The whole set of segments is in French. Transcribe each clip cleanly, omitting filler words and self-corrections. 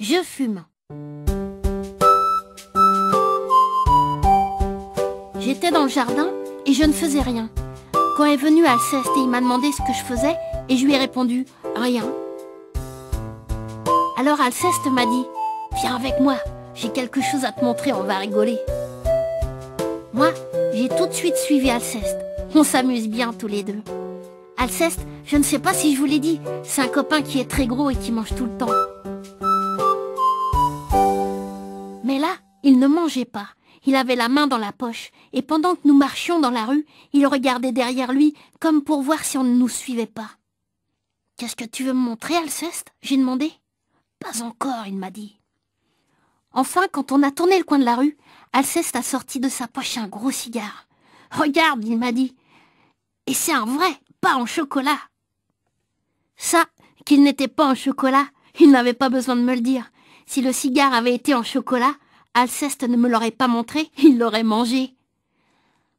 Je fume. J'étais dans le jardin et je ne faisais rien. Quand est venu Alceste et il m'a demandé ce que je faisais et je lui ai répondu « Rien ». Alors Alceste m'a dit « Viens avec moi, j'ai quelque chose à te montrer, on va rigoler ». Moi, j'ai tout de suite suivi Alceste. On s'amuse bien tous les deux. Alceste, je ne sais pas si je vous l'ai dit, c'est un copain qui est très gros et qui mange tout le temps. Mais là, il ne mangeait pas. Il avait la main dans la poche et pendant que nous marchions dans la rue, il regardait derrière lui comme pour voir si on ne nous suivait pas. « Qu'est-ce que tu veux me montrer, Alceste ?» j'ai demandé. « Pas encore, il m'a dit. » Enfin, quand on a tourné le coin de la rue, Alceste a sorti de sa poche un gros cigare. « Regarde, il m'a dit. Et c'est un vrai, pas en chocolat. » Ça, qu'il n'était pas en chocolat, il n'avait pas besoin de me le dire. Si le cigare avait été en chocolat, Alceste ne me l'aurait pas montré, il l'aurait mangé.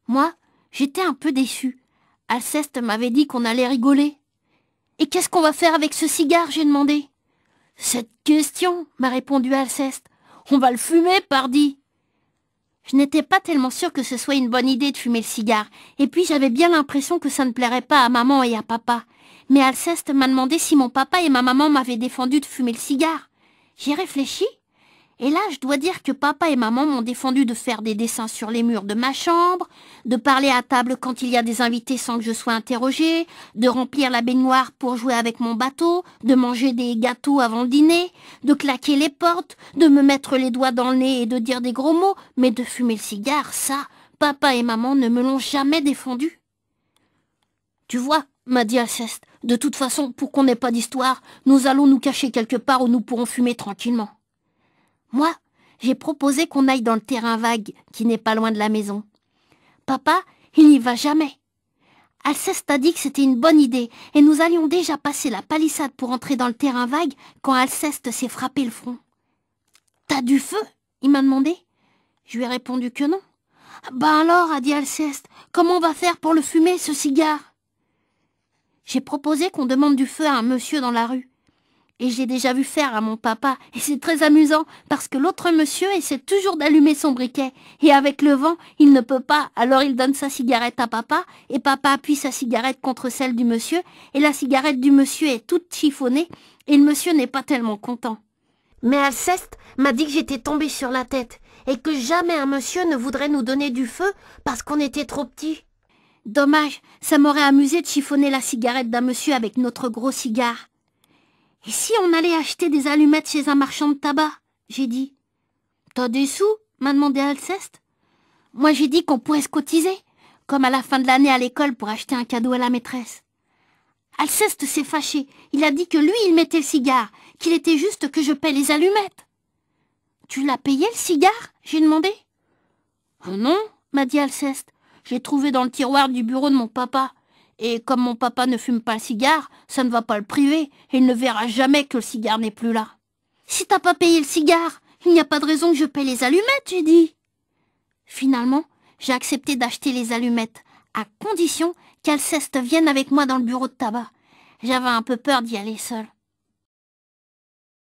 Moi, j'étais un peu déçue. Alceste m'avait dit qu'on allait rigoler. « Et qu'est-ce qu'on va faire avec ce cigare ?» j'ai demandé. « Cette question » m'a répondu Alceste. « On va le fumer, pardi !» Je n'étais pas tellement sûre que ce soit une bonne idée de fumer le cigare, et puis j'avais bien l'impression que ça ne plairait pas à maman et à papa. Mais Alceste m'a demandé si mon papa et ma maman m'avaient défendu de fumer le cigare. J'y réfléchis, et là je dois dire que papa et maman m'ont défendu de faire des dessins sur les murs de ma chambre, de parler à table quand il y a des invités sans que je sois interrogée, de remplir la baignoire pour jouer avec mon bateau, de manger des gâteaux avant le dîner, de claquer les portes, de me mettre les doigts dans le nez et de dire des gros mots, mais de fumer le cigare, ça, papa et maman ne me l'ont jamais défendu. « Tu vois, m'a dit Alceste, de toute façon, pour qu'on n'ait pas d'histoire, nous allons nous cacher quelque part où nous pourrons fumer tranquillement. » Moi, j'ai proposé qu'on aille dans le terrain vague qui n'est pas loin de la maison. Papa, il n'y va jamais. Alceste a dit que c'était une bonne idée et nous allions déjà passer la palissade pour entrer dans le terrain vague quand Alceste s'est frappé le front. « T'as du feu ?» il m'a demandé. Je lui ai répondu que non. « Ben alors, a dit Alceste, comment on va faire pour le fumer, ce cigare ?» J'ai proposé qu'on demande du feu à un monsieur dans la rue. Et j'ai déjà vu faire à mon papa, et c'est très amusant, parce que l'autre monsieur essaie toujours d'allumer son briquet, et avec le vent, il ne peut pas, alors il donne sa cigarette à papa, et papa appuie sa cigarette contre celle du monsieur, et la cigarette du monsieur est toute chiffonnée, et le monsieur n'est pas tellement content. Mais Alceste m'a dit que j'étais tombée sur la tête, et que jamais un monsieur ne voudrait nous donner du feu, parce qu'on était trop petits. Dommage, ça m'aurait amusé de chiffonner la cigarette d'un monsieur avec notre gros cigare. « Et si on allait acheter des allumettes chez un marchand de tabac ?» j'ai dit. « T'as des sous ?» m'a demandé Alceste. Moi j'ai dit qu'on pourrait se cotiser, comme à la fin de l'année à l'école pour acheter un cadeau à la maîtresse. Alceste s'est fâché, il a dit que lui il mettait le cigare, qu'il était juste que je paie les allumettes. « Tu l'as payé le cigare ?» j'ai demandé. « Oh non » m'a dit Alceste, « je l'ai trouvé dans le tiroir du bureau de mon papa. » Et comme mon papa ne fume pas le cigare, ça ne va pas le priver, et il ne verra jamais que le cigare n'est plus là. « Si t'as pas payé le cigare, il n'y a pas de raison que je paie les allumettes, j'ai dit. » Finalement, j'ai accepté d'acheter les allumettes, à condition qu'Alceste vienne avec moi dans le bureau de tabac. J'avais un peu peur d'y aller seule.